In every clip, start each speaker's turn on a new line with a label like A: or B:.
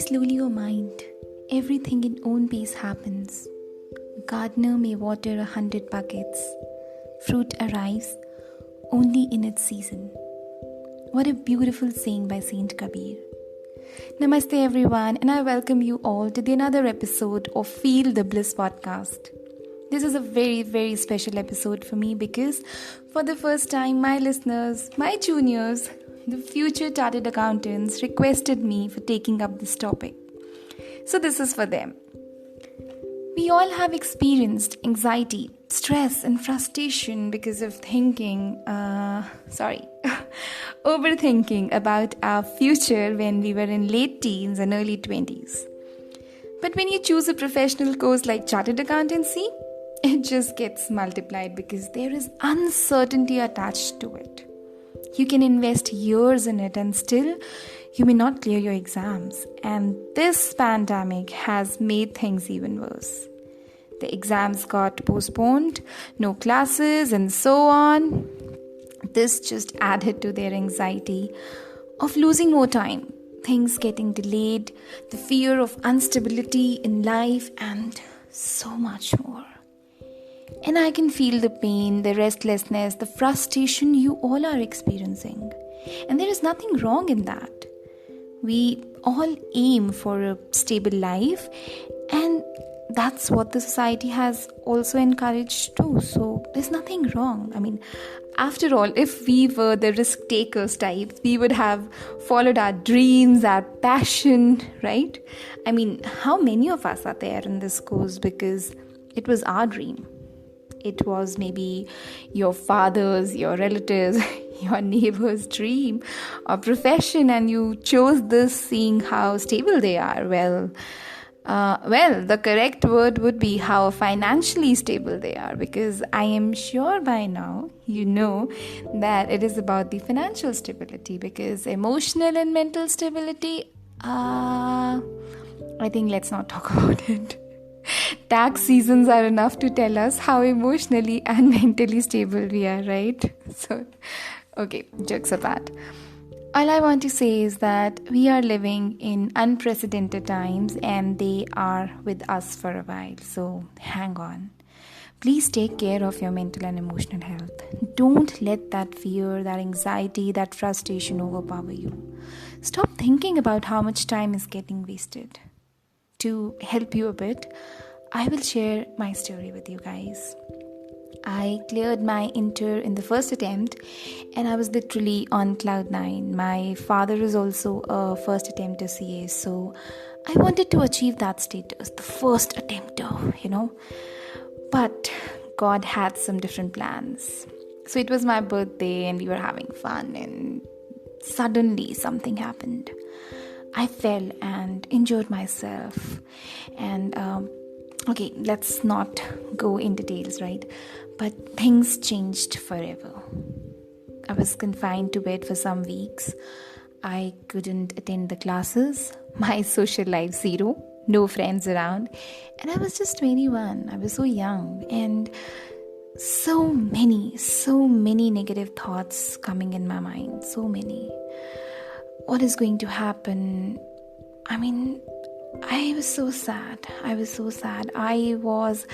A: Slowly, O mind, everything in own pace happens. Gardener may water 100 buckets. Fruit arrives only in its season. What a beautiful saying by Saint Kabir. Namaste everyone, and I welcome you all to another episode of Feel the Bliss podcast. This is a very special episode for me because for the first time my listeners, my juniors, the future chartered accountants requested me for taking up this topic. So this is for them. We all have experienced anxiety, stress and frustration because of overthinking about our future when we were in late teens and early 20s. But when you choose a professional course like Chartered Accountancy, it just gets multiplied because there is uncertainty attached to it. You can invest years in it and still you may not clear your exams. And this pandemic has made things even worse. The exams got postponed, no classes and so on. This just added to their anxiety of losing more time, things getting delayed, the fear of instability in life and so much more. And I can feel the pain, the restlessness, the frustration you all are experiencing. And there is nothing wrong in that. We all aim for a stable life, and that's what the society has also encouraged too. So there's nothing wrong. I mean, after all, if we were the risk takers type, we would have followed our dreams, our passion, right? I mean, how many of us are there in this course because it was our dream? It was maybe your father's, your relatives, your neighbor's dream or profession, and you chose this seeing how stable they are. Well, the correct word would be how financially stable they are, because I am sure by now you know that it is about the financial stability, because emotional and mental stability, I think let's not talk about it. Tax seasons are enough to tell us how emotionally and mentally stable we are, right? So, okay, jokes apart. All I want to say is that we are living in unprecedented times and they are with us for a while. So, hang on. Please take care of your mental and emotional health. Don't let that fear, that anxiety, that frustration overpower you. Stop thinking about how much time is getting wasted. To help you a bit, I will share my story with you guys. I cleared my inter in the first attempt and I was literally on cloud 9. My father is also a first attempter CA, so I wanted to achieve that status, the first attempter, But God had some different plans. So it was my birthday and we were having fun and suddenly something happened. I fell and injured myself. And okay, let's not go in details, right? But things changed forever. I was confined to bed for some weeks. I couldn't attend the classes. My social life zero. No friends around. And I was just 21. I was so young. And so many negative thoughts coming in my mind. So many. What is going to happen? I mean, I was so sad. I was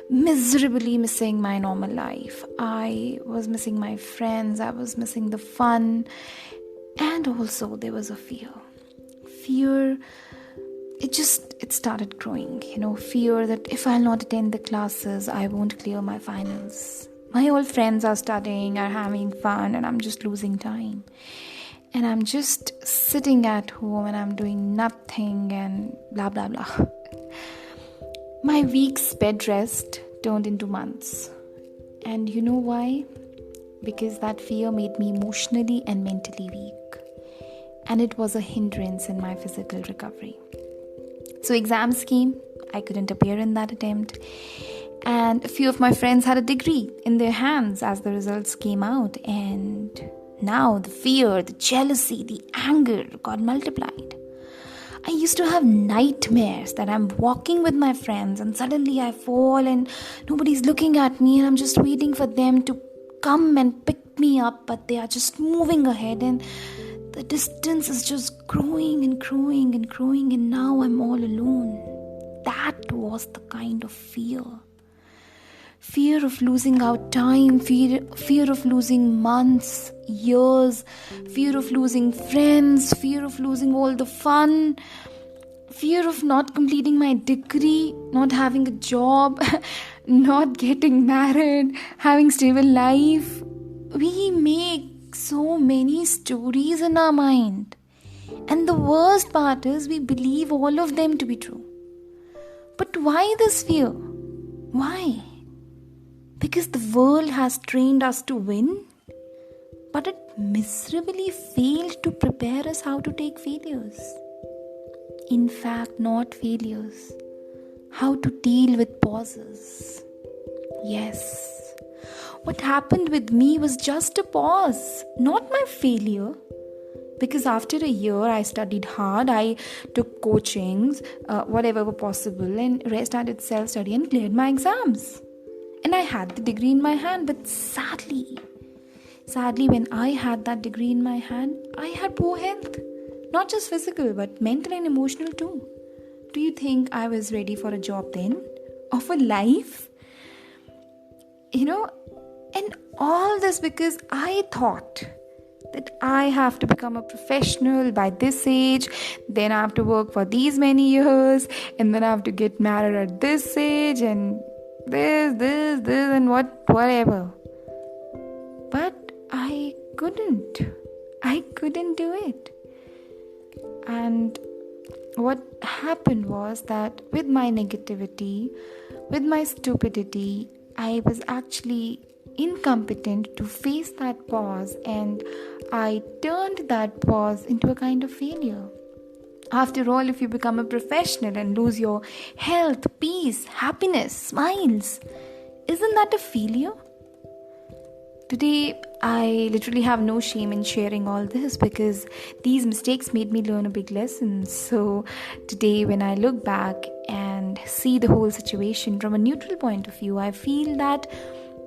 A: miserably missing my normal life. I was missing my friends. I was missing the fun. And also there was a fear. It started growing, fear that if I'll not attend the classes, I won't clear my finals. My old friends are studying, are having fun, and I'm just losing time. And I'm just sitting at home and I'm doing nothing and blah, blah, blah. My weeks bed rest turned into months. And you know why? Because that fear made me emotionally and mentally weak. And it was a hindrance in my physical recovery. So exams came. I couldn't appear in that attempt. And a few of my friends had a degree in their hands as the results came out. And now the fear, the jealousy, the anger got multiplied. I used to have nightmares that I'm walking with my friends and suddenly I fall and nobody's looking at me and I'm just waiting for them to come and pick me up, but they are just moving ahead, and the distance is just growing and growing and growing, and now I'm all alone. That was the kind of fear. Fear of losing out time, fear of losing months, years, fear of losing friends, fear of losing all the fun, fear of not completing my degree, not having a job, not getting married, having stable life. We make so many stories in our mind. And the worst part is we believe all of them to be true. But why this fear? Why? Because the world has trained us to win, but it miserably failed to prepare us how to take failures. In fact, not failures. How to deal with pauses. Yes. What happened with me was just a pause, not my failure. Because after a year, I studied hard, I took coachings, whatever were possible, and restarted self-study and cleared my exams. And I had the degree in my hand, but sadly, when I had that degree in my hand, I had poor health. Not just physical, but mental and emotional too. Do you think I was ready for a job then? Or for life? And all this because I thought that I have to become a professional by this age, then I have to work for these many years, and then I have to get married at this age, and this, and whatever. But I couldn't do it. And what happened was that with my negativity, with my stupidity, I was actually incompetent to face that pause, and I turned that pause into a kind of failure. After all, if you become a professional and lose your health, peace, happiness, smiles, isn't that a failure? Today, I literally have no shame in sharing all this because these mistakes made me learn a big lesson. So today, when I look back and see the whole situation from a neutral point of view, I feel that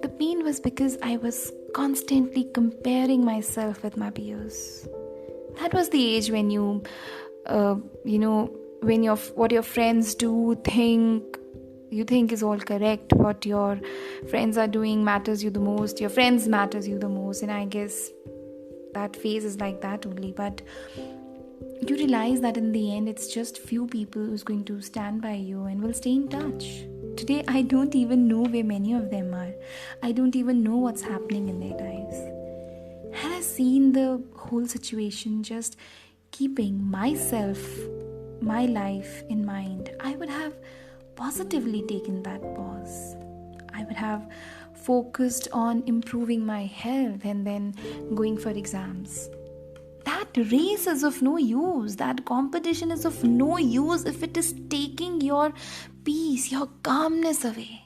A: the pain was because I was constantly comparing myself with my peers. That was the age when what your friends do, you think is all correct. What your friends are doing matters you the most. Your friends matters you the most. And I guess that phase is like that only. But you realize that in the end, it's just few people who's going to stand by you and will stay in touch. Today, I don't even know where many of them are. I don't even know what's happening in their lives. Had I seen the whole situation just keeping myself, my life in mind, I would have positively taken that pause. I would have focused on improving my health and then going for exams. That race is of no use. That competition is of no use if it is taking your peace, your calmness away.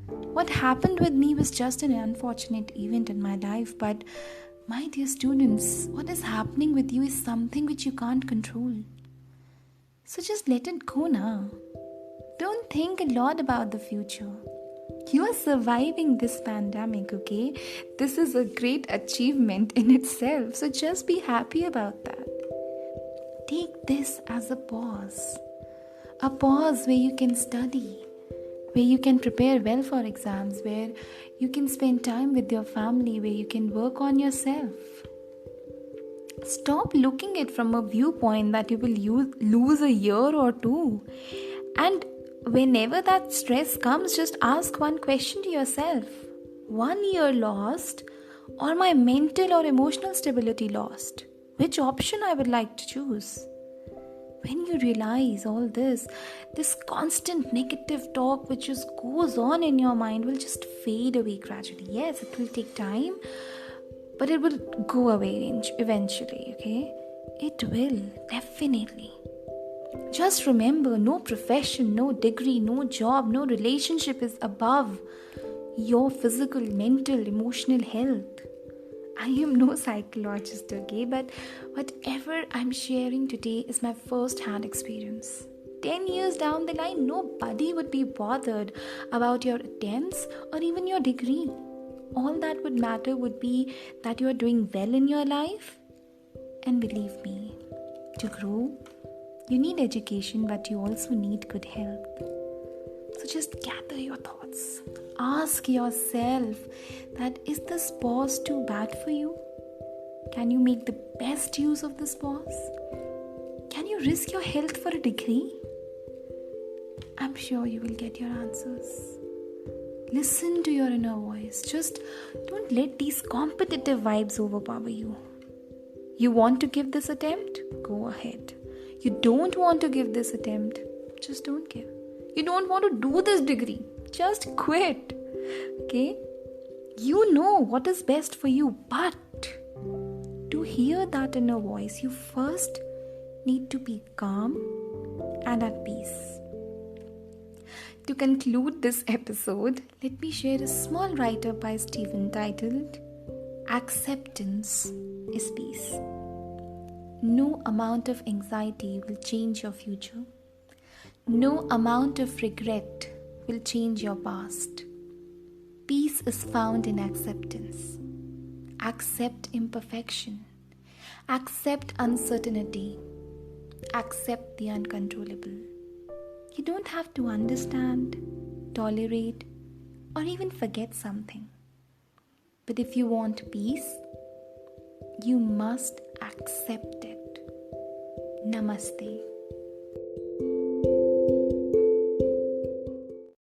A: What happened with me was just an unfortunate event in my life, but my dear students, what is happening with you is something which you can't control. So just let it go now. Don't think a lot about the future. You are surviving this pandemic, okay? This is a great achievement in itself. So just be happy about that. Take this as a pause. A pause where you can study, where you can prepare well for exams, where you can spend time with your family, where you can work on yourself. Stop looking at it from a viewpoint that you will lose a year or two. And whenever that stress comes, just ask one question to yourself. 1 year lost, or my mental or emotional stability lost? Which option I would like to choose? When you realize all this constant negative talk which just goes on in your mind will just fade away gradually. Yes, it will take time, but it will go away eventually, okay? It will, definitely. Just remember, no profession, no degree, no job, no relationship is above your physical, mental, emotional health. I am no psychologist, okay? But whatever I'm sharing today is my first-hand experience. 10 years down the line, nobody would be bothered about your attempts or even your degree. all that would matter would be that you are doing well in your life. And believe me, to grow, you need education, but you also need good health. So just gather your thoughts. Ask yourself that is this pause too bad for you? Can you make the best use of this pause? Can you risk your health for a degree? I'm sure you will get your answers. Listen to your inner voice. Just don't let these competitive vibes overpower you. You want to give this attempt? Go ahead. You don't want to give this attempt? Just don't give. You don't want to do this degree? Just quit. Okay? You know what is best for you, but to hear that inner voice, you first need to be calm and at peace. To conclude this episode, let me share a small write-up by Stephen titled Acceptance is Peace. No amount of anxiety will change your future. No amount of regret will change your past. Peace is found in acceptance. Accept imperfection. Accept uncertainty. Accept the uncontrollable. You don't have to understand, tolerate, or even forget something. But if you want peace, you must accept it. Namaste.